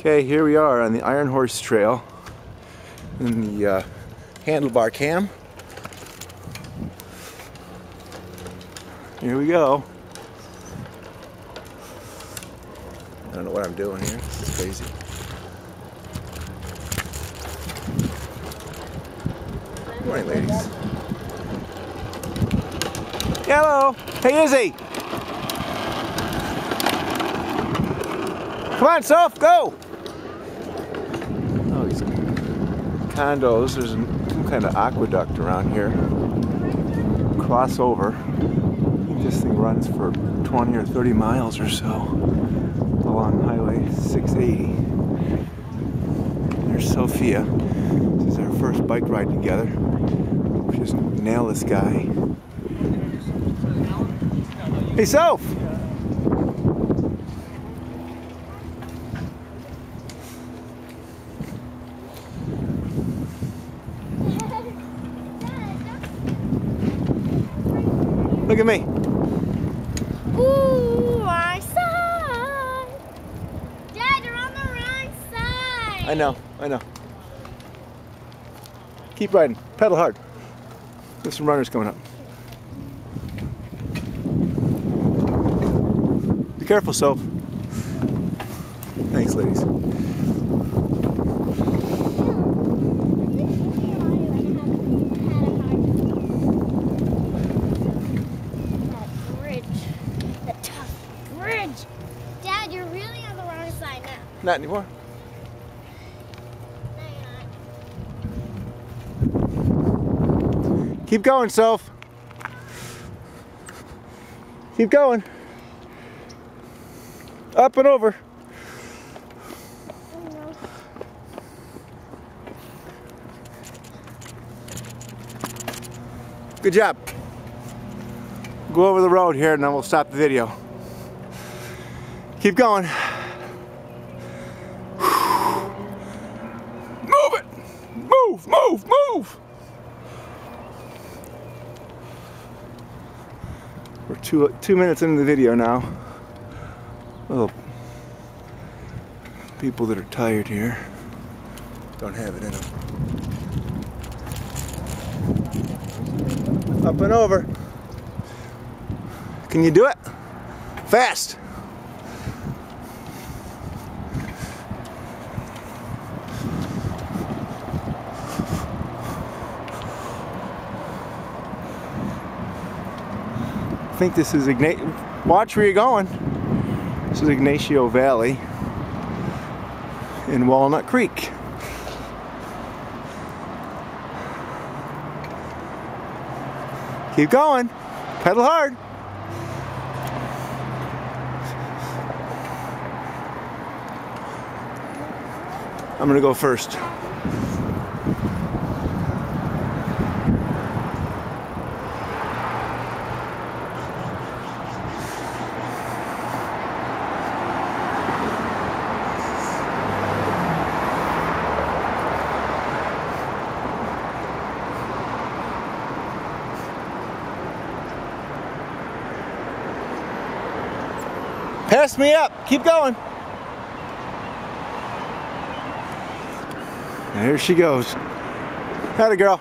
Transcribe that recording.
Okay, here we are on the Iron Horse Trail in the handlebar cam. Here we go. I don't know what I'm doing here. This is crazy. Good morning, ladies. Hello. Hey, Izzy. Come on, Soph, go. Oh, these condos. There's some kind of aqueduct around here. Cross over. I think this thing runs for 20 or 30 miles or so along Highway 680. There's Sophia. This is our first bike ride together. We just nail this guy. Hey, Soph! Look at me. Ooh, our side. Dad, you're on the wrong side. I know. Keep riding. Pedal hard. There's some runners coming up. Be careful, Soph. Thanks, ladies. Dad, you're really on the wrong side now. Not anymore. No, you're not. Keep going, Soph. Keep going. Up and over. Oh, no. Good job. Go over the road here and then we'll stop the video. Keep going. Move it! Move, move, move! We're two minutes into the video now. Little people that are tired here. Don't have it in them. Up and over. Can you do it? Fast! I think this is watch where you're going. This is Ignacio Valley in Walnut Creek. Keep going. Pedal hard. I'm gonna go first. Pass me up. Keep going. And here she goes. Atta girl.